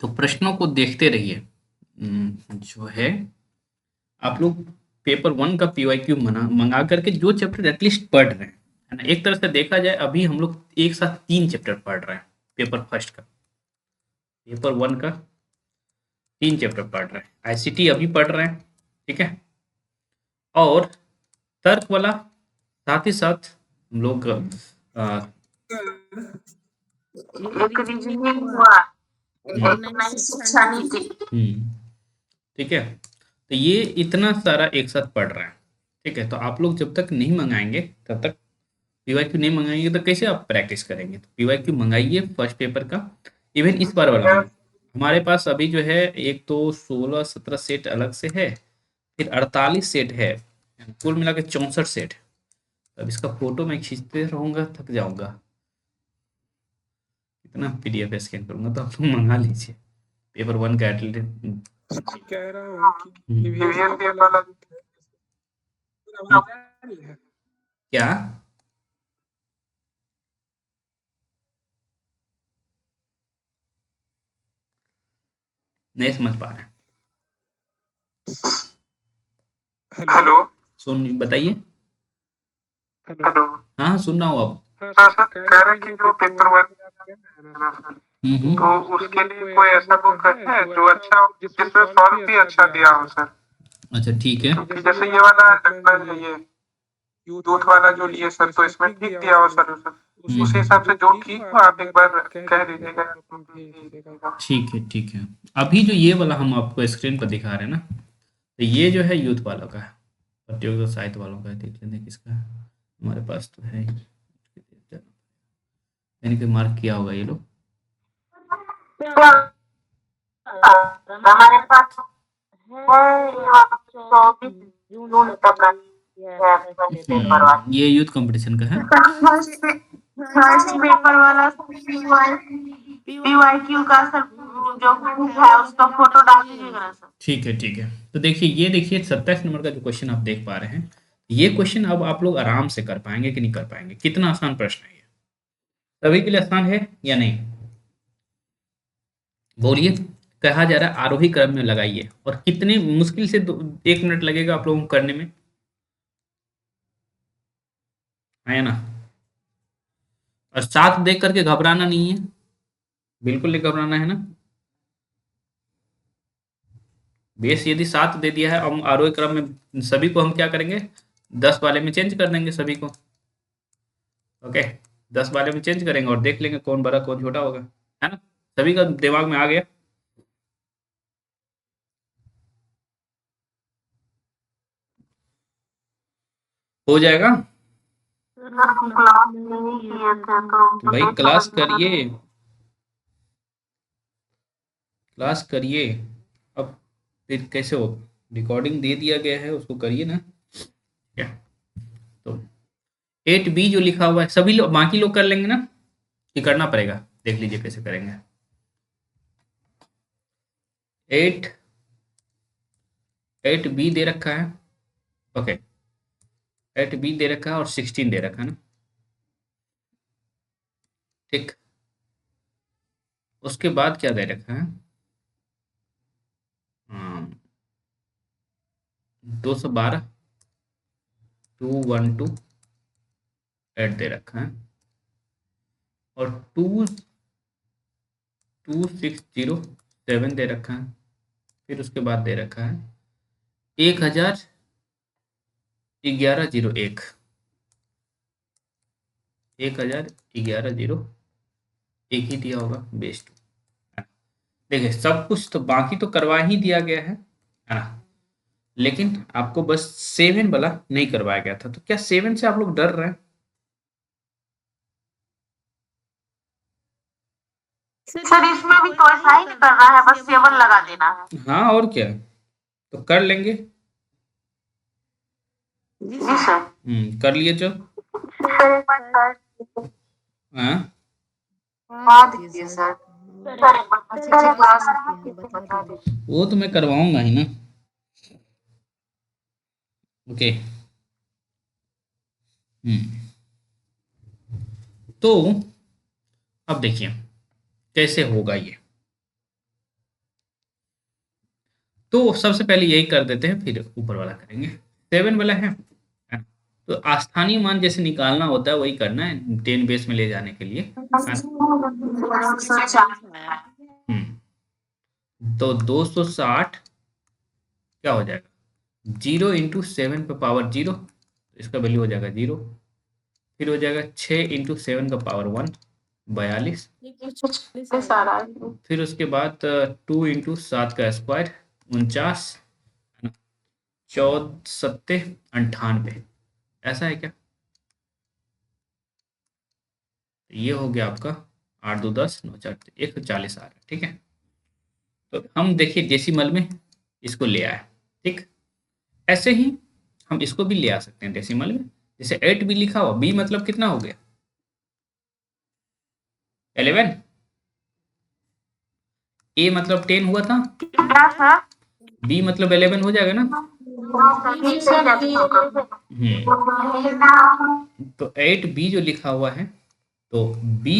तो प्रश्नों को देखते रहिए। जो है आप लोग पेपर 1 का पीवाईक्यू मंगा करके जो चैप्टर एटलीस्ट पढ़ रहे हैं, है ना? एक तरह से देखा जाए अभी हम लोग एक साथ 3 चैप्टर पढ़ रहे हैं पेपर फर्स्ट का। पेपर 1 का 3 चैप्टर पढ़ रहे हैं। आईसीटी अभी पढ़ रहे हैं, ठीक है? और तर्क वाला साथ ही साथ हम लोग एक रीजनिंग हुआ, एक नई शिक्षा नीति। ठीक है? तो ये इतना सारा एक साथ पढ़ रहे हैं, ठीक है? तो आप लोग जब तक नहीं मंगाएंगे तब तक पीवाईक्यू नहीं मंगाएंगे तो कैसे आप प्रैक्टिस करेंगे? तो पीवाईक्यू मंगाइए फर्स्ट पेपर का। इवन इस बार वाला में हमारे पास अभी जो है एक तो 16-17 सेट अलग से है, फिर 48 सेट है, कुल मिला के 64 सेट। अब इसका फोटो मैं खींचते रहूंगा, थक जाऊंगा। कितना पीडीएफ स्कैन करूंगा, तो आप लोग मंगा लीजिए पेपर 1 का एटलीस्ट। कह रहा हूँ कि प्रीवियस पेपर वाला क्या नहीं समझ पा रहे हैं? हेलो सुन बताइए। हेलो हाँ सुन रहा हूँ अब। हाँ सर, कह रहे हैं कि जो पेपर 1 तो उसके लिए कोई ऐसा बुक है जो अच्छा हो, जिसमें सॉल्व भी अच्छा दिया हो सर? अच्छा ठीक है। क्योंकि जैसे ये वाला अपना ये यूथ वाला जो लिए सर, तो इसमें ठीक दिया हो सर, उस हिसाब से जो ठीक हो आप एक बार कह दीजिएगा। ठीक है ठीक है। अभी जो ये वाला हम आपको स्क्रीन पर दिखा रहे हैं ना, तो ये जो है यूथ वालों का है, प्रतियोगिता साहित्य वालों का है। देख लेते हैं किसका है, हमारे पास तो है ही। यानी कि मार्क किया होगा ये लोग। हमारे पास है 24 जून तक पेपर वाला। ये यूथ कंपटीशन का है। फर्स्ट पेपर वाला पीवाईक्यू का सर, जो बुक है उसका फोटो डाल दीजिएगा ना सर। ठीक है ठीक है। तो देखिए ये देखिए 27 नंबर का जो क्वेश्चन आप देख पा रहे हैं, ये क्वेश्चन अब आप लोग आराम से कर पाएंगे कि नहीं कर पाएंगे? कितना आसान प्रश्न है ये? सभी के लिए आसान है या नहीं? बोलिए। कहा जा रहा है आरोही क्रम में लगाइए, और कितने मुश्किल से 1 मिनट लगेगा आप लोगों को करने में, है ना? और साथ देख करके घबराना नहीं है, बिल्कुल नहीं घबराना है ना। बेस यदि 7 दे दिया है, हम आरोही क्रम में सभी को हम क्या करेंगे, 10 वाले में चेंज कर देंगे सभी को। ओके, 10 वाले में चेंज करेंगे और देख लेंगे कौन बड़ा कौन छोटा होगा, है ना? सभी का दिमाग में आ गया? हो जाएगा। क्लास नहीं किए थे तो भाई क्लास करिए, क्लास करिए। अब फिर कैसे हो? रिकॉर्डिंग दे दिया गया है, उसको करिए ना। क्या तो 8B जो लिखा हुआ है सभी लोग, बाकी लोग कर लेंगे ना कि करना पड़ेगा? देख लीजिए कैसे करेंगे। 8B दे रखा है। ओके, 8B दे रखा है और 16 दे रखा है ना, ठीक। उसके बाद क्या दे रखा है? 212 212 8 दे रखा है, और 22607 दे रखा है। फिर उसके बाद दे रखा है 101101, 101101 ही दिया होगा, बेस्ट। देखिए सब कुछ तो बाकी तो करवा ही दिया गया है ना, लेकिन आपको बस 7 वाला नहीं करवाया गया था। तो क्या 7 से आप लोग डर रहे हैं? सर, इसमें भी तो ऐसा ही कर रहा है, बस 7 लगा देना है। हाँ और क्या, तो कर लेंगे। जी सर। कर लिए जो। सर एक बार हाँ बात कीजिए सर। सर एक बार अच्छे से क्लास बता दीजिए। वो तो मैं करवाऊंगा ही ना। ओके। तो अब देखिए कैसे होगा ये। तो सबसे पहले यही कर देते हैं, फिर ऊपर वाला करेंगे। 7 वाला है ना? तो स्थानीय मान जैसे निकालना होता है वही करना है 10 बेस में ले जाने के लिए, है ना? तो 260 क्या हो जाएगा, 0 इंटू 7 का पावर 0, इसका वैल्यू हो जाएगा 0। फिर हो जाएगा 6 इंटू 7 का पावर 1, 42। फिर उसके बाद 2 इंटू 7 का स्क्वायर, 49, है ना? 14 सत्ते 98, ऐसा है क्या? ये हो गया आपका 8 2 10 9 4 140 आ रहा है, ठीक है। तो हम देखिए डेसिमल में इसको ले आए, ठीक। ऐसे ही हम इसको भी ले आ सकते हैं डेसिमल में, जैसे 8 भी लिखा हुआ, बी मतलब कितना हो गया 11, ए मतलब 10 हुआ था, बी मतलब 11 हो जाएगा ना। तो 8 बी जो लिखा हुआ है, तो बी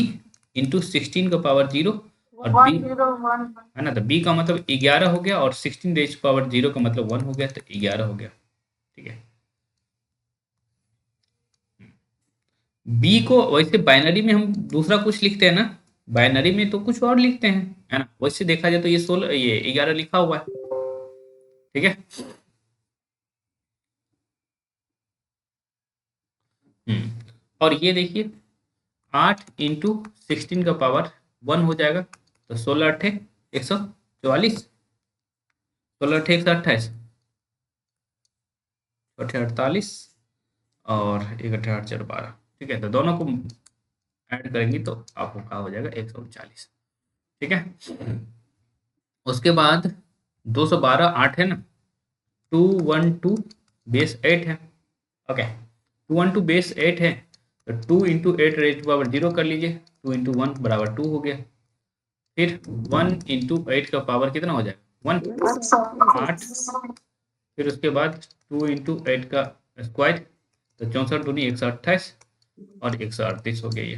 इंटू 16 का पावर 0, और बी है ना, तो बी का मतलब 11 हो गया, और 16 रेज पावर 0 का मतलब 1 हो गया, तो 11 हो गया, ठीक है। बी को वैसे बाइनरी में हम दूसरा कुछ लिखते हैं ना, बाइनरी में तो कुछ और लिखते हैं, है ना। वैसे देखा जाए तो ये 16 ये 11 लिखा हुआ है, ठीक है। और ये देखिए 8 इंटू 16 का पावर 1 हो जाएगा, तो 16 अट्ठे 144, 16 अट्ठे 128, अट्ठे 48, और एक अट्ठे 8 4 12, ठीक है। तो दोनों को ऐड करेंगे तो आपको क्या हो जाएगा 139, ठीक है। उसके बाद 212 8 है ना, 212 बेस 8 है, ओके। 212 बेस 8 है, तो 2 इंटू 8 रेज पावर 0 कर लीजिए, 2 इंटू 1 बराबर 2 हो गया। फिर 1 इंटू 8 का पावर कितना हो जाएगा 1, 8। फिर उसके बाद 2 इंटू 8 का स्क्वायर, तो 64 दूनी 128, और 138 हो गया ये,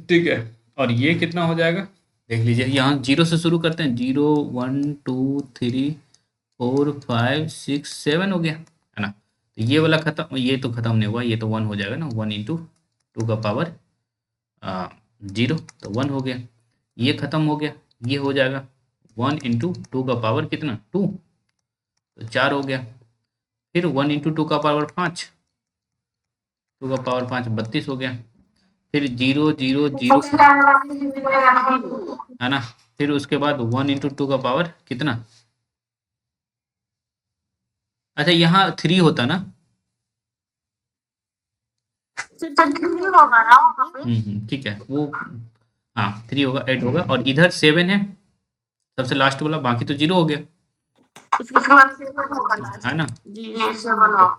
ठीक है। और ये कितना हो जाएगा देख लीजिए, यहाँ 0 से शुरू करते हैं, 0 1 2 3 4 5 6 7 हो गया, है ना। तो ये वाला खत्म, ये तो खत्म नहीं हुआ, ये तो 1 हो जाएगा ना, 1 इंटू 2 का पावर 0, तो 1 हो गया। ये खत्म हो गया, ये हो जाएगा 1 इंटू 2 का पावर कितना 2, तो 4 हो गया। फिर 1 इंटू 2 का पावर 5, 2 का पावर 5 32 हो गया। फिर 0 0 0, है ना। फिर उसके बाद 1 इंटू 2 का पावर कितना, अच्छा यहाँ 3 होता ना, ठीक है वो, हाँ 3 होगा, 8 होगा, और इधर 7 है सबसे लास्ट वाला, बाकी तो 0 हो गया, है ना।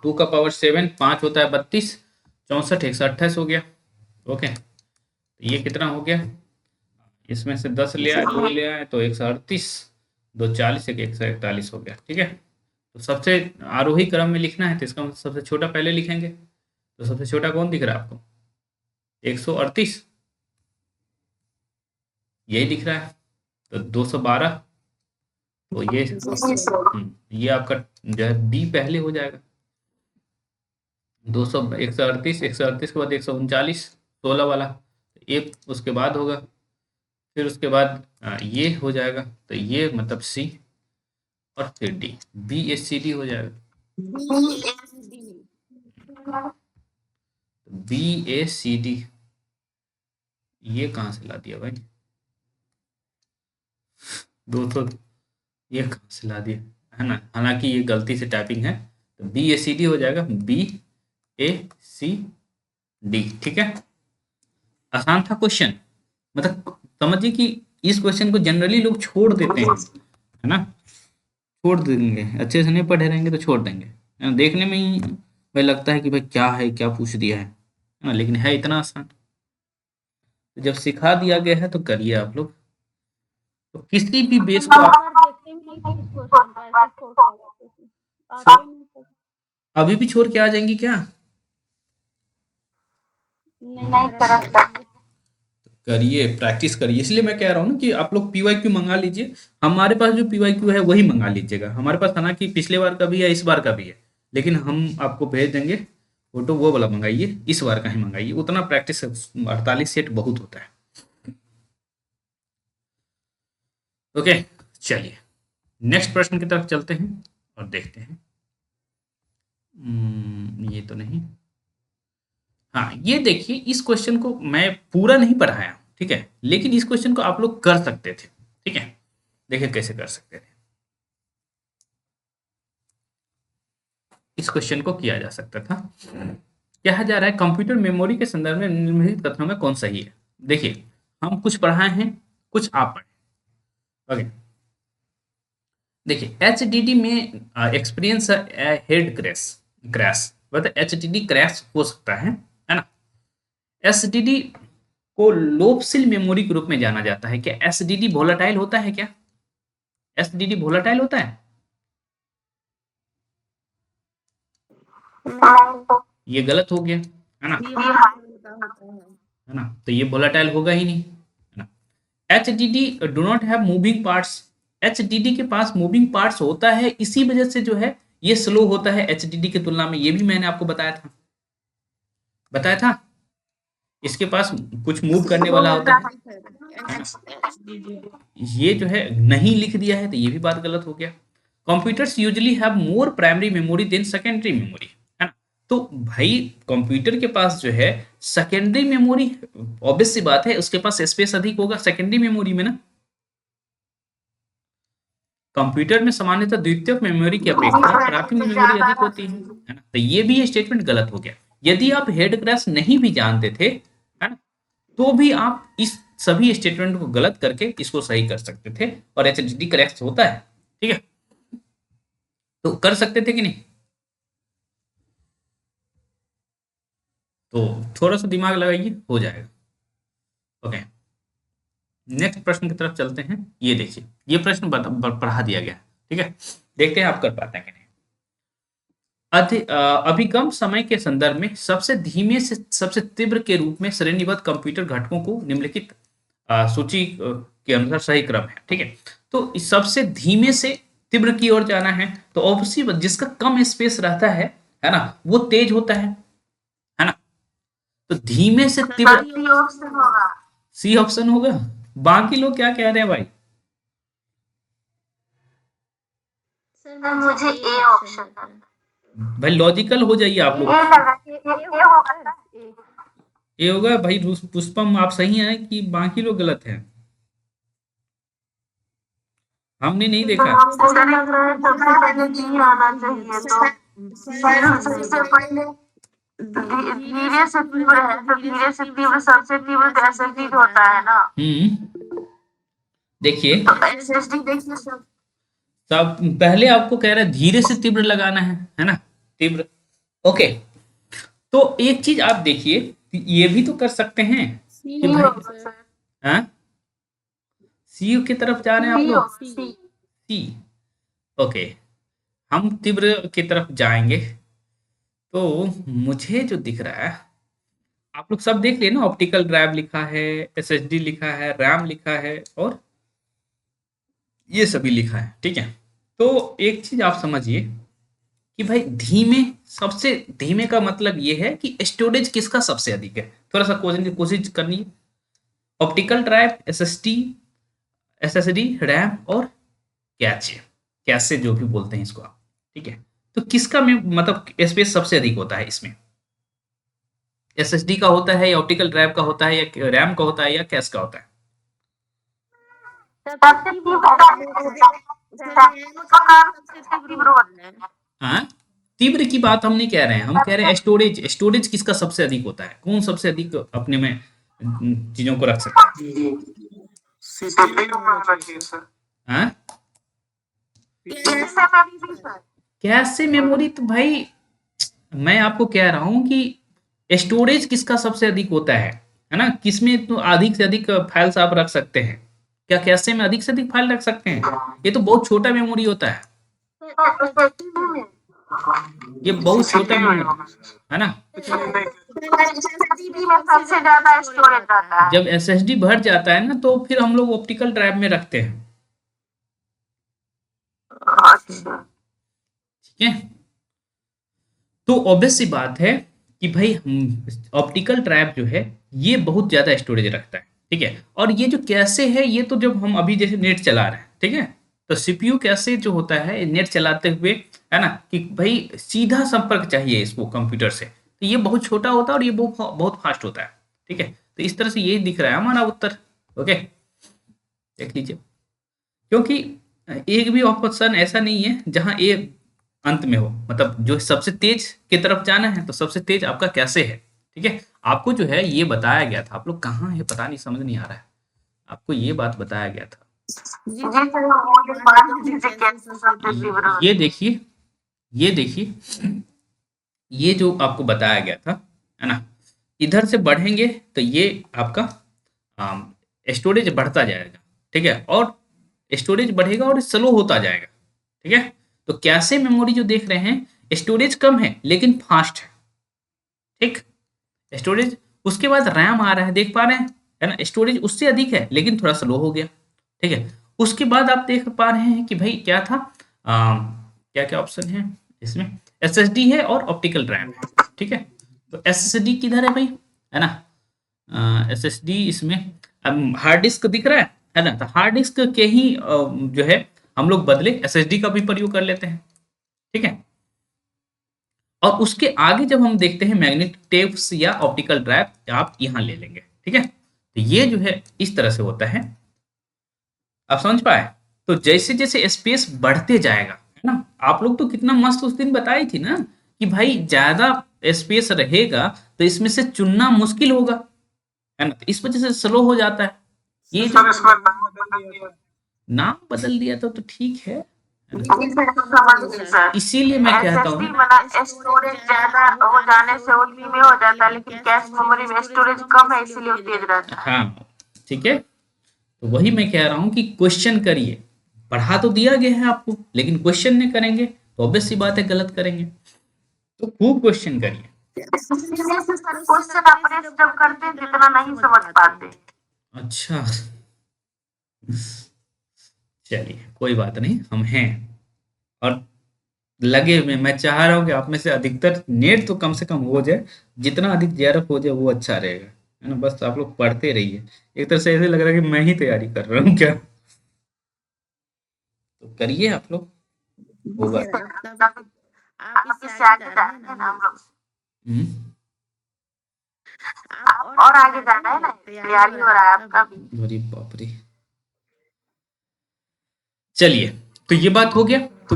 2 का पावर 7 5 होता है 32, 64 128 हो गया, ओके। तो ये कितना हो गया, इसमें से 10 ले आए, 2 ले आए, तो 138, 2 40, 141 हो गया, ठीक है। तो सबसे आरोही क्रम में लिखना है, तो इसका मतलब सबसे छोटा पहले लिखेंगे, तो सबसे छोटा कौन दिख रहा है आपको 138, यही दिख रहा है। तो 212, तो ये आपका जो है बी पहले हो जाएगा, 200 138 के बाद 139 16 वाला, एक उसके बाद होगा। फिर उसके बाद ये हो जाएगा, तो ये मतलब सी, और फिर डी, बी ए सी डी हो जाएगा, बी ए सी डी। ये कहाँ से ला दिया भाई, 200, ये कहाँ से ला दिया, है ना। हालांकि ये गलती से टाइपिंग है, तो बी ए सी डी हो जाएगा, बी ए सी डी, ठीक है। आसान था क्वेश्चन, मतलब समझिए कि इस क्वेश्चन को जनरली लोग छोड़ देते हैं, है ना, छोड़ देंगे, अच्छे से नहीं पढ़े रहेंगे तो छोड़ देंगे, है ना? देखने में ही भाई लगता है कि भाई क्या है, क्या पूछ दिया है ना, लेकिन है इतना आसान। तो जब सिखा दिया गया है तो करिए आप लोग, तो किसी भी बेस को अभी भी छोड़ के आ जाएंगी क्या, करिए, प्रैक्टिस करिए, इसलिए मैं कह रहा हूँ ना कि आप लोग पीवाईक्यू मंगा लीजिए। हमारे पास जो पीवाईक्यू है वही मंगा लीजिएगा। हमारे पास हालांकि पिछले बार का भी है, इस बार का भी है, लेकिन हम आपको भेज देंगे फोटो, वो वाला मंगाइए, इस बार का ही मंगाइए, उतना प्रैक्टिस 48 सेट बहुत होता है। ओके, चलिए नेक्स्ट प्रश्न की तरफ चलते हैं और देखते हैं। ये तो नहीं। हाँ, ये देखिए, इस क्वेश्चन को मैं पूरा नहीं पढ़ाया, ठीक है, लेकिन इस क्वेश्चन को आप लोग कर सकते थे, ठीक है। देखिए कैसे कर सकते थे। इस क्वेश्चन को किया जा सकता था। कहा जा रहा है कंप्यूटर मेमोरी के संदर्भ में निम्नलिखित कथनों में कौन सही है। देखिए, हम कुछ पढ़ाए हैं, कुछ आप पढ़े। ओके, देखिए एच डी डी में एक्सपीरियंस हेड क्रैश क्रैश मतलब एच डी डी क्रैश हो सकता है ना। एस डी डी को लोपसिल मेमोरी के रूप में जाना जाता है। क्या एस डी डी वोलाटाइल होता है? क्या एस डी डी वोलाटाइल होता है? ये गलत हो गया, है ना, है ना, तो ये वोलाटाइल होगा ही नहीं, है ना। H D D do not have moving parts. H D D के पास मूविंग पार्ट्स होता है, इसी वजह से जो है ये स्लो होता है एच डी डी की तुलना में। ये भी मैंने आपको बताया था। इसके पास कुछ मूव करने वाला होता है। ये जो है नहीं लिख दिया है, तो ये भी बात गलत हो गया। Computers usually have more primary memory than secondary memory, है ना। तो भाई कंप्यूटर के पास जो है सेकेंडरी मेमोरी, ऑब्वियस सी बात है, उसके पास स्पेस अधिक होगा सेकेंडरी मेमोरी में ना। कंप्यूटर में सामान्यतः द्वितीयक मेमोरी की अपेक्षा प्राथमिक मेमोरी अधिक होती है ना। तो ये भी स्टेटमेंट गलत हो गया। यदि आप हेड क्रैश नहीं भी जानते थे, है ना, तो भी आप इस सभी स्टेटमेंट को गलत करके इसको सही कर सकते थे, और एचडीडी क्रैश होता है, ठीक है। तो कर सकते थे कि नहीं? तो थोड़ा सा दिमाग लगाइए, हो जाएगा। ओके, नेक्स्ट प्रश्न की तरफ चलते हैं। ये देखिए, ये प्रश्न पढ़ा दिया गया, ठीक है, देखते हैं आप कर पाते हैं कि नहीं। अभिगम समय के संदर्भ में सबसे धीमे से सबसे तीव्र के रूप में श्रेणीबद्ध कंप्यूटर घटकों को निम्नलिखित सूची के अनुसार सही क्रम है, ठीक है। तो इस सबसे धीमे से तीव्र की ओर जाना है, तो ऑब्वियसली जिसका कम स्पेस रहता है ना, वो तेज होता है ना। तो धीमे से तीव्र सी ऑप्शन होगा। बाकी लोग क्या कह रहे हैं भाई? मुझे ए ऑप्शन। भाई लॉजिकल हो जाइए आप लोग। ये होगा भाई। पुष्पम आप सही हैं कि बाकी लोग गलत हैं? हमने नहीं देखा। मुझे लग रहा है सबसे पहले डी आना चाहिए, तो सबसे पहले धीरे से तीव्र है, तो धीरे से तीव्र सबसे तीव्र एसएसडी होता है ना। देखिए, तो एसएसडी देखिए सब तब पहले आपको कह रहा है धीरे से तीव्र लगाना है ना, तीव्र। ओके, तो एक चीज आप देखिए, ये भी तो कर सकते हैं कि भाई, हाँ, सी की तरफ जा रहे हैं आप लोग। सी, ओके, हम तीव्र की तरफ जाएंगे। तो मुझे जो दिख रहा है, आप लोग सब देख लिए ना, ऑप्टिकल ड्राइव लिखा है, एसएसडी लिखा है, रैम लिखा है, और ये सभी लिखा है, ठीक है। तो एक चीज आप समझिए कि भाई धीमे, सबसे धीमे का मतलब ये है कि स्टोरेज किसका सबसे अधिक है। थोड़ा सा खोजने की कोशिश करनी है। ऑप्टिकल ड्राइव, एसएसडी, रैम और कैचे, कैसे जो भी बोलते हैं इसको आप, ठीक है। तो किसका में मतलब स्पेस सबसे अधिक होता है इसमें? एसएसडी का होता है, या ऑप्टिकल ड्राइव का होता है, या रैम का होता है, या कैश का होता है? हाँ, तीव्र की बात हम नहीं कह रहे हैं, हम कह रहे हैं स्टोरेज। स्टोरेज किसका सबसे अधिक होता है? कौन सबसे अधिक अपने में चीजों को रख सकता है? हाँ, कैसे मेमोरी? तो भाई मैं आपको कह रहा हूं कि स्टोरेज किसका सबसे अधिक होता है ना, किसमें तो अधिक से अधिक फाइल्स आप रख सकते हैं। क्या कैसे में अधिक से अधिक फाइल रख सकते हैं? ये तो बहुत छोटा मेमोरी होता है। ये बहुत छोटा CPU ही मेमोरी होगा सर। है ना। SSD में सबसे ज्यादा स्टोरेज रहता है। जब एसएसडी भर जाता है ना तो फिर हम लोग ऑप्टिकल ड्राइव में रखते हैं, अच्छा, ठीक है। तो ऑब्वियस सी बात है कि भाई ऑप्टिकल ड्राइव जो है ये बहुत ज़्यादा स्टोरेज रखता है, ठीक है। और ये जो कैसे है, ये तो जब हम अभी जैसे नेट चला रहे हैं, ठीक है, तो सीपीयू कैसे जो होता है नेट चलाते हुए, है ना, कि भाई सीधा संपर्क चाहिए इसको कंप्यूटर से, तो ये बहुत छोटा होता है और ये बहुत बहुत फास्ट होता है, ठीक है। तो इस तरह से यही दिख रहा है हमारा उत्तर। ओके, देख लीजिए, क्योंकि एक भी ऑप्शन ऐसा नहीं है जहां ए अंत में हो, मतलब जो सबसे तेज की तरफ जाना है तो सबसे तेज आपका कैसे है, ठीक है। आपको जो है ये बताया गया था, आप लोग कहाँ है पता नहीं, समझ नहीं आ रहा है, आपको ये बात बताया गया था। जी सर, मुझे मान लीजिए कैसे सबसे तीव्र ये देखिए, ये देखिए, ये जो आपको बताया गया था, है ना, इधर से बढ़ेंगे तो ये आपका स्टोरेज बढ़ता जाएगा, ठीक है, और स्टोरेज बढ़ेगा और स्लो होता जाएगा, ठीक है। तो कैसे मेमोरी जो देख रहे हैं स्टोरेज कम है लेकिन फास्ट है, ठीक, स्टोरेज, उसके बाद रैम आ रहा है, देख पा रहे हैं, है ना, स्टोरेज उससे अधिक है लेकिन थोड़ा स्लो हो गया, ठीक है। उसके बाद आप देख पा रहे हैं कि भाई क्या था, क्या क्या ऑप्शन है इसमें, एसएसडी है और ऑप्टिकल रैम है, ठीक है। तो एसएसडी किधर है भाई, है ना, एसएसडी इसमें हार्ड डिस्क दिख रहा है ना, तो हार्ड डिस्क के ही जो है हम लोग बदले एसएसडी का भी प्रयोग कर लेते हैं, ठीक है। और उसके आगे जब हम देखते हैं मैग्नेटिक टेप्स या ऑप्टिकल ड्राइव, आप यहाँ ले लेंगे, ठीक है। तो ये जो है इस तरह से होता है, आप समझ पाए। तो जैसे जैसे स्पेस बढ़ते जाएगा, है ना, आप लोग तो कितना मस्त उस दिन बताई थी ना कि भाई ज्यादा स्पेस रहेगा तो इसमें से चुनना मुश्किल होगा, है ना, तो इस वजह से स्लो हो जाता है। ये जो सर इसमें नाम बदल दिया। नाम बदल दिया तो ठीक है ना? जी सर, समझ गई सर। इसीलिए मैं कहता एसएसडी हूँ, मतलब स्टोरेज ज्यादा हो जाने से वो धीमे हो जाता है, लेकिन कैश मेमोरी में स्टोरेज कम है इसीलिए वो तेज रहता है। हाँ, ठीक है। तो वही मैं कह रहा हूँ कि क्वेश्चन करिए, पढ़ा तो दिया गया है आपको, लेकिन क्वेश्चन नहीं करेंगे तो ऑब्वियस सी बात है गलत करेंगे, तो खूब क्वेश्चन करिए। इसलिए से सर क्वेश्चन अपने से जब करते हैं जितना नहीं समझ पाते। अच्छा, चलिए कोई बात नहीं, हम हैं और लगे हुए हैं। मैं चाह रहा हूँ कि आप में से अधिकतर नेट तो कम से कम हो जाए, जितना अधिक जेआरएफ हो जाए वो अच्छा रहेगा, है ना। बस आप लोग पढ़ते रहिए, एक तरह से ऐसे लग रहा है कि मैं ही तैयारी कर रहा हूँ क्या, तो करिए आप लोग, होगा। आप इससे आगे जा रहे हैं ना हम लोग, हम्म, आप और आगे जाना है ना, तैयारी हो रहा है आपका भी। अरे बाप रे, चलिए, तो ये बात हो गया। तो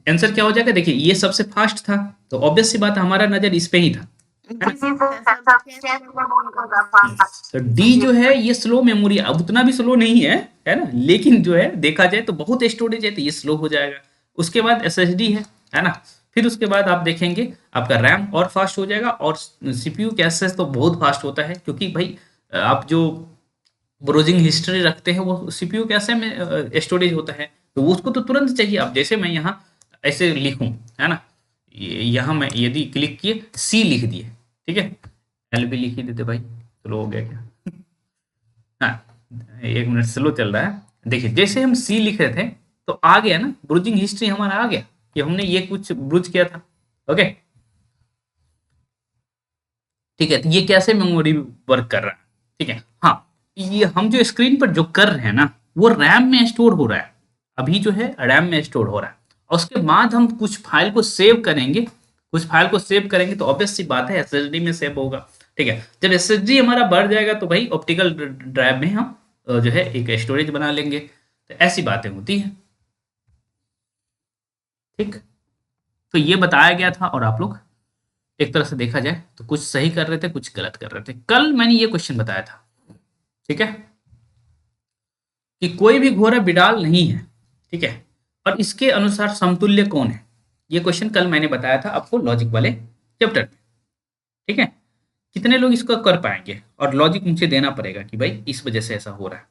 आंसर क्या हो जाएगा, देखिए ये सबसे फास्ट था, तो ऑब्वियस सी बात है, हमारा नजर इस पे ही था, है ना। जी सर, सब कैश मेमोरी होगा फास्ट। तो डी जो है ये स्लो मेमोरी, अब उतना भी स्लो नहीं है ना, लेकिन जो है देखा जाए तो बहुत स्टोरेज है तो ये स्लो हो जाएगा। उसके बाद एसएसडी है ना, फिर उसके बाद आप देखेंगे आपका रैम और फास्ट हो जाएगा, और सीपीयू कैसे तो बहुत फास्ट होता है, क्योंकि भाई आप जो ब्राउजिंग हिस्ट्री रखते हैं वो सीपीयू कैसे में स्टोरेज होता है, तो वो उसको तो तुरंत चाहिए। अब जैसे मैं यहाँ ऐसे लिखूं, है ना, यहाँ मैं यदि क्लिक किए सी लिख दिए, ठीक है, एल भी लिख ही देते भाई, स्लो हो गया क्या, हाँ, एक मिनट, स्लो चल रहा है। देखिए जैसे हम सी लिख रहे थे तो आ गया ना, ब्राउजिंग हिस्ट्री हमारा आ गया कि हमने ये कुछ ब्राउज किया था। ओके, ठीक है, तो ये कैसे मेमोरी वर्क कर रहा है, ठीक है। हाँ, ये हम जो स्क्रीन पर जो कर रहे हैं ना वो रैम में स्टोर हो रहा है, अभी जो है रैम में स्टोर हो रहा है, और उसके बाद हम कुछ फाइल को सेव करेंगे, कुछ फाइल को सेव करेंगे तो ऑब्वियस सी बात है एसएसडी में सेव होगा, ठीक है। जब एसएसडी हमारा बढ़ जाएगा तो भाई ऑप्टिकल ड्राइव में हम जो है एक स्टोरेज बना लेंगे, तो ऐसी बातें होती हैं, ठीक। तो ये बताया गया था, और आप लोग एक तरह से देखा जाए तो कुछ सही कर रहे थे कुछ गलत कर रहे थे। कल मैंने ये क्वेश्चन बताया था, ठीक है, कि कोई भी घोड़ा बिडाल नहीं है, ठीक है, और इसके अनुसार समतुल्य कौन है। ये क्वेश्चन कल मैंने बताया था आपको लॉजिक वाले चैप्टर में, ठीक है। कितने लोग इसको कर पाएंगे, और लॉजिक मुझे देना पड़ेगा कि भाई इस वजह से ऐसा हो रहा है,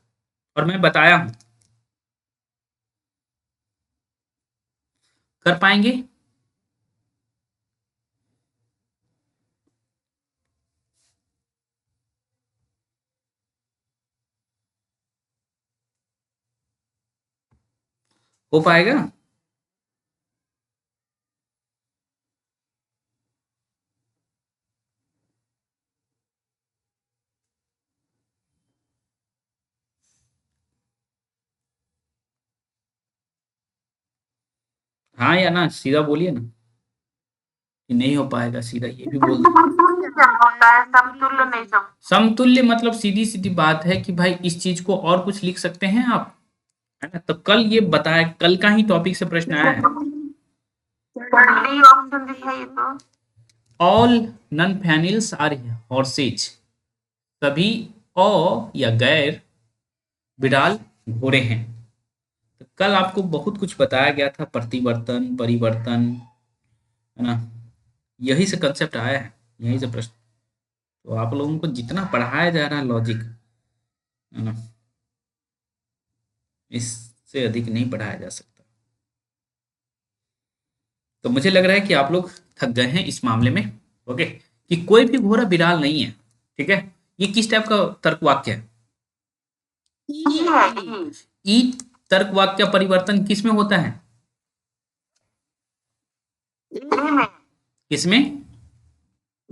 और मैं बताया हूं, कर पाएंगे। हो पाएगा? हाँ या ना, सीधा बोलिए ना कि नहीं हो पाएगा, सीधा ये भी बोल दो। समतुल्य क्या होता है? समतुल्य नहीं समझ। समतुल्य मतलब सीधी सीधी बात है कि भाई इस चीज को और कुछ लिख सकते हैं आप, है ना? तो कल ये बताया, कल का ही टॉपिक से प्रश्न आया है। डी ऑप्शन दिखाइए तो। ऑल नन फैनिल्स आर हॉर्सेज, सभी अ या गैर बिडाल घोड़े हैं। तो कल आपको बहुत कुछ बताया गया था, प्रतिवर्तन, परिवर्तन, है ना? यही से कंसेप्ट आया है, यही से प्रश्न। तो आप लोगों को जितना पढ़ाया जा रहा है लॉजिक, है ना, इससे अधिक नहीं पढ़ाया जा सकता। तो मुझे लग रहा है कि आप लोग थक गए हैं इस मामले में। ओके, कि कोई भी घोड़ा बिडाल नहीं है। ठीक है, ये किस टाइप का तर्क वाक्य है? ई है ई। ई तर्क वाक्य परिवर्तन किस में होता है? ई में। किसमें?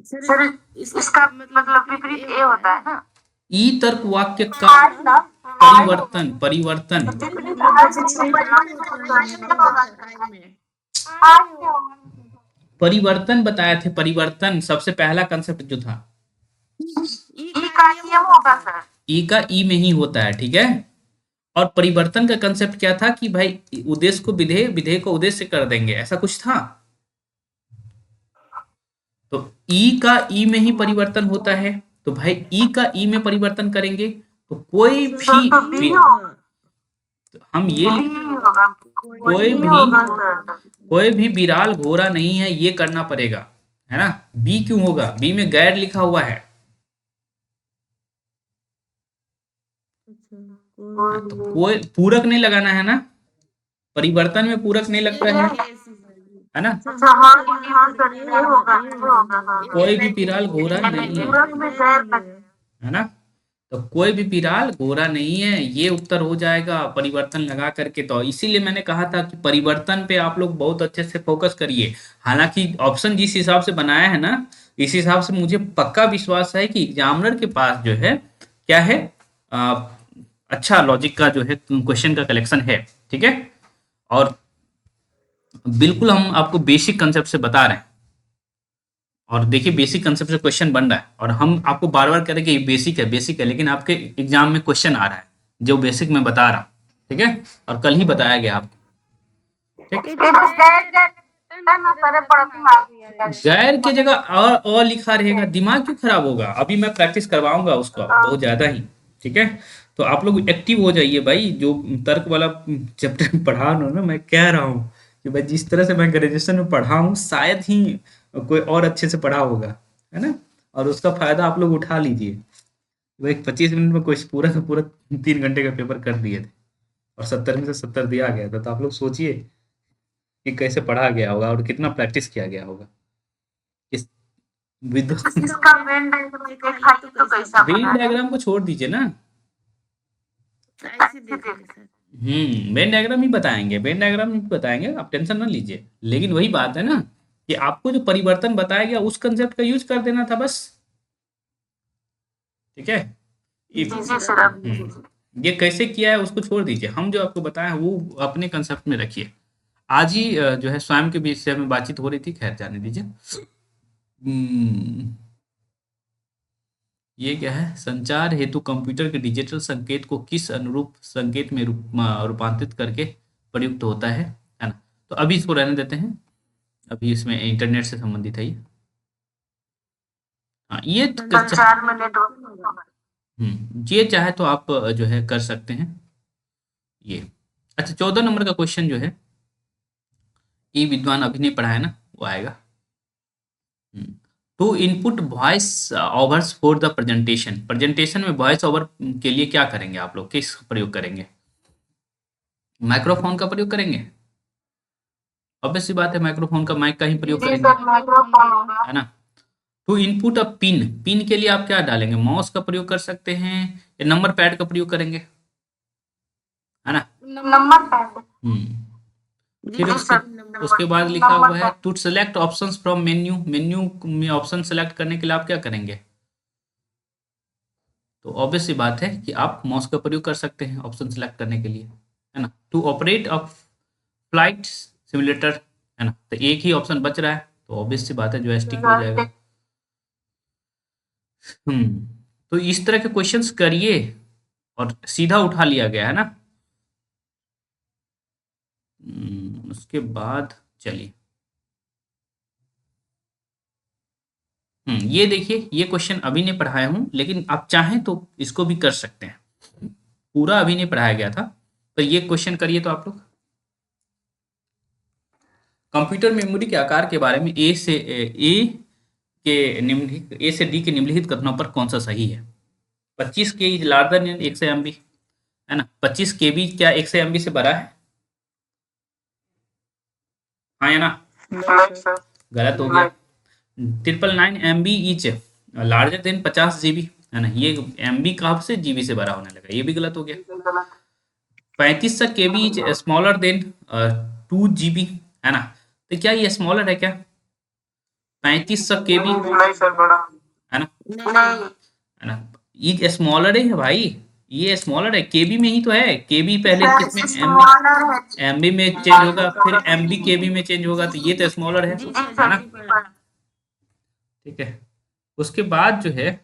सर इसका मतलब विपरीत ए होता है ना। ई तर्क वाक्य का आज ना परिवर्तन, परिवर्तन परिवर्तन बताए थे। परिवर्तन सबसे पहला कंसेप्ट जो था, ई का नियम होगा सर। ई का ई में ही होता है। ठीक है, और परिवर्तन का कंसेप्ट क्या था कि भाई उद्देश्य को विधेय, विधेय को उद्देश्य से कर देंगे, ऐसा कुछ था। तो ई का ई में ही परिवर्तन होता है। तो भाई ई का ई में परिवर्तन करेंगे तो कोई भी तो बी होगा। हम ये बी होगा। कोई बी भी होगा सर। कोई भी बिराल घोड़ा नहीं है, ये करना पड़ेगा, है ना? बी क्यों होगा? बी में गैर लिखा हुआ है। तो कोई पूरक नहीं लगाना है ना, परिवर्तन में पूरक नहीं लगता है ना? अच्छा हाँ हाँ सर ये होगा ये होगा हाँ। कोई भी बिराल घोड़ा नहीं है, पूरक में गैर लगे। है ना? तो कोई भी बिराल घोड़ा नहीं है, ये उत्तर हो जाएगा परिवर्तन लगा करके। तो इसीलिए मैंने कहा था कि परिवर्तन पे आप लोग बहुत अच्छे से फोकस करिए। हालांकि ऑप्शन जिस हिसाब से बनाया है ना, इस हिसाब से मुझे पक्का विश्वास है कि एग्जामिनर के पास जो है क्या है, आ, अच्छा लॉजिक का जो है क्वेश्चन का कलेक्शन है। ठीक है, और बिल्कुल हम आपको बेसिक कंसेप्ट से बता रहे हैं। और देखिए बेसिक कंसेप्ट से क्वेश्चन बन रहा है, और हम आपको बार बार कह रहे हैं कि ये बेसिक है, बेसिक है, लेकिन आपके एग्जाम में क्वेश्चन आ रहा है जो बेसिक में बता रहा हूँ। ठीक है, और कल ही बताया गया आपको। ठीक, ये बस गैर गैर ना सारे पढ़ती मार। गैर के जगह और लिखा रहेगा, दिमाग क्यों खराब होगा? अभी मैं प्रैक्टिस करवाऊंगा उसका बहुत ज्यादा ही। ठीक है, तो आप लोग एक्टिव हो जाइए भाई। जो तर्क वाला चैप्टर पढ़ा रहा हूं ना, मैं कह रहा हूँ कि भाई जिस तरह से मैं ग्रेजुएशन में पढ़ा हूँ, शायद ही कोई और अच्छे से पढ़ा होगा, है ना? और उसका फायदा आप लोग उठा लीजिए। भाई 25 मिनट में कोई पूरा का पूरा 3 घंटे का पेपर कर दिए थे, और 70 में से 70 दिया गया था। तो आप लोग सोचिए कि कैसे पढ़ा गया होगा और कितना प्रैक्टिस किया गया होगा इस विद। इसका वेन डायग्राम दिखाइए तो कैसा वेन बना है? डायग्राम को छोड़ दीजिए ना, ऐसे देख सर। वेन डायग्राम ही बताएंगे, वेन डायग्राम ही बताएंगे, आप टेंशन ना लीजिए। लेकिन वही बात है ना कि आपको जो परिवर्तन बताया गया उस कंसेप्ट का यूज कर देना था बस। ठीक है, जी जी सर अब ये कैसे किया है उसको छोड़ दीजिए, हम जो आपको बताया वो अपने कंसेप्ट में रखिए। आज ही जो है स्वयं के विषय में बातचीत हो रही थी, खैर जाने दीजिए। हम्म, ये क्या है? संचार हेतु कंप्यूटर के डिजिटल संकेत को किस अनुरूप संकेत में रूपांतरित करके प्रयुक्त होता है ना? तो अभी इसको रहने देते हैं, अभी इसमें इंटरनेट से संबंधित है ये। हाँ, ये संचार में नेटवर्क। ये चाहे तो आप जो है कर सकते हैं ये। अच्छा, 14 नंबर का क्वेश्चन जो है, ई विद्वान अभी नहीं पढ़ा है ना, वो आएगा। To input voice overs for the presentation, presentation में वॉइस ओवर के लिए क्या करेंगे आप लोग? किस प्रयोग करेंगे? माइक्रोफोन का प्रयोग करेंगे। ऑब्वियस सी बात है, माइक्रोफोन का, माइक का ही प्रयोग जी करेंगे, सर माइक्रोफोन होगा। है ना? To input a pin, pin के लिए आप क्या डालेंगे? माउस का प्रयोग कर सकते हैं या नंबर पैड का प्रयोग करेंगे, है ना? Number pad. फिर जी उसके सर उसके बाद लिखा हुआ नंबर है to select options from menu. Menu में ऑप्शन सेलेक्ट करने के लिए आप क्या करेंगे? तो ऑब्वियस सी बात है कि आप माउस का प्रयोग कर सकते हैं ऑप्शन सेलेक्ट करने के लिए, है ना। To operate a flight simulator, है ना, तो एक ही ऑप्शन बच रहा है, तो ऑब्वियस सी बात है जॉयस्टिक हो जाएगा। तो इस तरह के क्वेश्चंस करिए और सीधा उठा लिया गया है ना। उसके बाद चलिए, ये देखिए, ये क्वेश्चन अभी नहीं पढ़ाया हूँ, लेकिन आप चाहें तो इसको भी कर सकते हैं। पूरा अभी नहीं पढ़ाया गया था, तो ये क्वेश्चन करिए तो आप लोग। कंप्यूटर मेमोरी के आकार के बारे में ए से डी के निम्नलिखित कथनों पर कौन सा सही है? 25 के इज लार्जर देन 100 MB, है ना। 25 KB क्या 100 MB से बड़ा है? हाँ या ना? नहीं सर। गलत हो गया। 999 MB etch larger than 50 GB, है ना। ये MB कहाँ से GB से बड़ा होने लगा, ये भी गलत हो गया। 3500 KB is smaller than 2 GB, है ना। तो क्या ये स्मॉलर है क्या? 3500 KB, नहीं सर बड़ा। है ना, नहीं है ना। ये स्मॉलर है भाई, ये स्मॉलर है, केबी में ही तो है। केबी पहले कितने स्मॉलर है एमबी में चेंज होगा, फिर एमबी केबी में चेंज होगा, तो ये तो स्मॉलर है जी है सर ना। जी सर ठीक है। उसके बाद जो है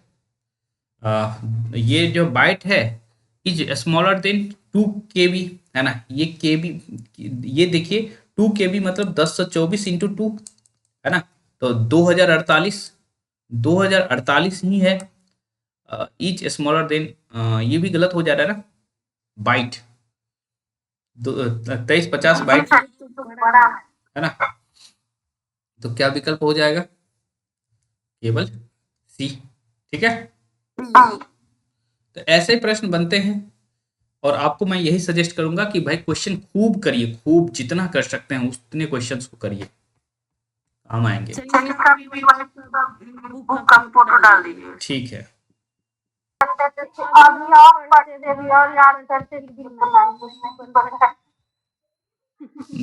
ये जो बाइट है इज स्मॉलर देन 2 KB, है ना। ये केबी, ये देखिए 2 KB मतलब 1024 × 2, है ना। तो 2048 ही है। इच स्मॉलर देन, ये भी गलत हो जा रहा है ना, बाइट 2350 बाइट, तो बड़ा है है ना। तो क्या विकल्प हो जाएगा? केवल सी। ठीक है। जी तो ऐसे प्रश्न बनते हैं, और आपको मैं यही सजेस्ट करूंगा कि भाई क्वेश्चन खूब करिए, खूब जितना कर सकते हैं उतने क्वेश्चंस को करिए, काम आएंगे। सर इसका बुक का फोटो डाल दीजिए ठीक है। अभी और पढ़ते भी और याद करते भी बनाएंगे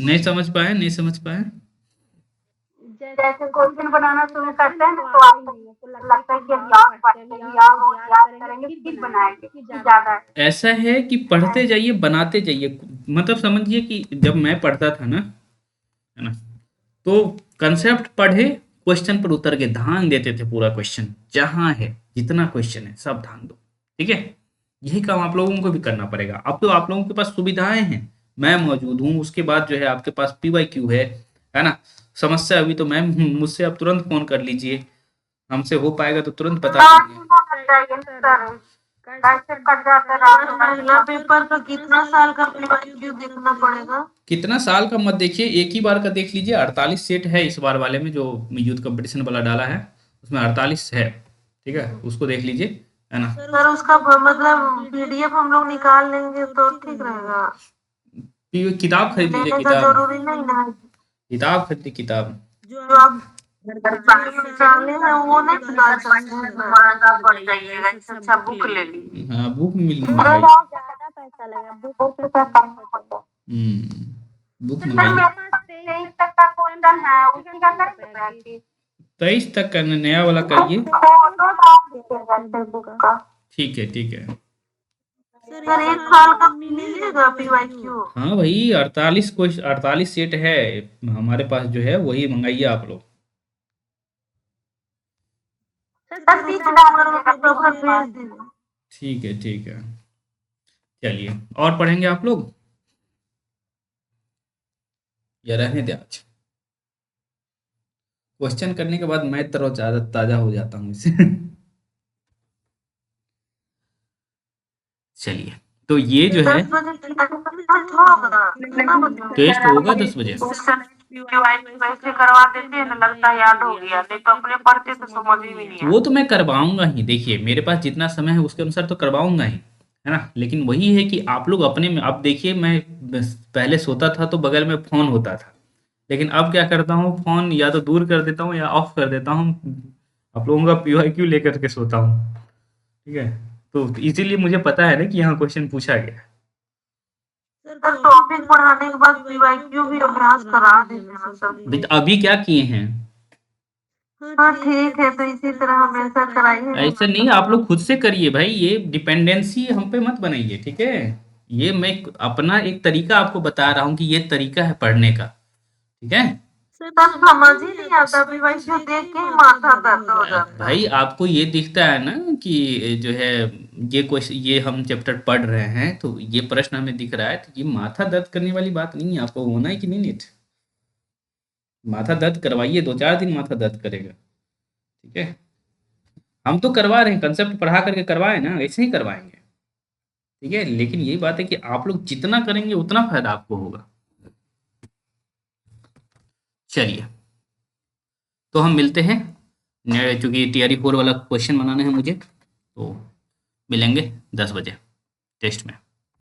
नहीं समझ पाए, नहीं समझ पाए। जैसे क्वेश्चन बनाना शुरू करते हैं तो आपको लगता है कि अभी और पढ़ते भी और याद करेंगे फिर बनाएंगे कि ज्यादा है ऐसा है कि पढ़ते जाइए, बनाते जाइए। मतलब समझिए कि जब मैं पढ़ता था ना, है ना, तो कंसेप्ट पढ़े, क्वेश्चन पर उतर के ध्यान देते थे। पूरा क्वेश्चन जहां है, जितना क्वेश्चन है सब ध्यान दो। ठीक है। यही काम आप लोगों को भी करना पड़ेगा। अब तो आप लोगों के पास सुविधाएं हैं, मैं मौजूद हूँ, उसके बाद जो है आपके पास PYQ है ना। समस्या हुई तो मैं मुझसे आप तुरंत फोन कर लीजिए, हमसे हो पाएगा तो तुरंत बता देंगे। कैसे कट जाता है पहला पेपर का कितना साल का PYQ देखना पड़ेगा कितना साल का मत देखिए, एक ही बार का देख लीजिए। 48 सेट है इस बार वाले में, जो यूथ कंपटीशन वाला डाला है उसमें 48 है। ठीक है, उसको देख लीजिए, है ना। सर उसका मतलब PDF हम लोग निकाल लेंगे तो ठीक रहेगा किताब खरीद लीजिए, देने का किताब, जरूरी नहीं ना किताब खरीदिए, किताब। जो आप निकाले हैं वो नहीं निकाल सकते हैं महंगा पड़ जाइएगा इससे अच्छा बुक ले लीजिए हाँ, बुक मिल ज्यादा पैसा लगा बुक पे कम होता बुक सर मंगाइए। मेरे पास 23 तक का क्वेश्चन है उसी का करेंगे प्रैक्टिस 23 तक का नया वाला करिए। फोटो डाल दीजिएगा सर बुक का ठीक है, ठीक है। सर एक साल का मिलेगा PYQ हाँ भाई, 48 सेट है हमारे पास, जो है वही मंगाइए आप लोग। सर 30 डाउनलोड करके भेज दीजिए ठीक है, ठीक है। चलिए, और पढ़ेंगे आप लोग या रहने दे? आज क्वेश्चन करने के बाद मैं तरोताजा ताजा हो जाता हूँ इससे। चलिए, तो ये जो है 10 बजे टेस्ट होगा कितना बजे टेस्ट होगा 10 बजे। वैसे करवा देते हैं ना लगता है याद हो गया नहीं तो अपने पढ़ते तो समझ ही नहीं वो तो मैं करवाऊंगा ही, देखिए मेरे पास जितना समय है उसके अनुसार तो करवाऊंगा ही, है ना। लेकिन वही है कि आप लोग अपने में, अब देखिए मैं पहले सोता था तो बगल में फोन होता था, लेकिन अब क्या करता हूँ, फोन या तो दूर कर देता हूँ या ऑफ कर देता हूँ। आप लोगों का PYQ लेकर के सोता हूँ। ठीक है, तो इसीलिए मुझे पता है ना कि यहाँ क्वेश्चन पूछा गया। सर टॉपिक बढ़ाने के बाद पीवाईक्यू भी अभ्यास करा दीजिए सर। तो अभी क्या किए हैं? हाँ ठीक है, तो इसी तरह हमेशा कराइए। ऐसा नहीं, आप लोग खुद से करिए भाई, ये डिपेंडेंसी हम पे मत बनाइए, ठीक है? ये मैं अपना एक तरीका आपको बता रहा हूँ कि ये तरीका है पढ़ने का, ठीक है? सर समझ ही नहीं आता, पीवाईक्यू देख के ही माथा दर्द हो जाता है। भाई आपको ये दिखता है ना कि जो है ये क्वेश्चन, ये हम चैप्टर पढ़ रहे हैं तो ये प्रश्न हमें दिख रहा है, तो ये माथा दर्द करने वाली बात नहीं है। आपको होना है कि नहीं नीट? माथा दर्द करवाइए, 2-4 दिन माथा दर्द करेगा, ठीक है? हम तो करवा रहे हैं, कंसेप्ट पढ़ा करके करवाएं ना, ऐसे ही करवाएंगे, ठीक है? लेकिन यही बात है कि आप लोग जितना करेंगे उतना फायदा आपको होगा। चलिए, तो हम मिलते हैं, चूंकि TRE 4 वाला क्वेश्चन बनाना है मुझे, तो मिलेंगे 10 बजे टेस्ट में।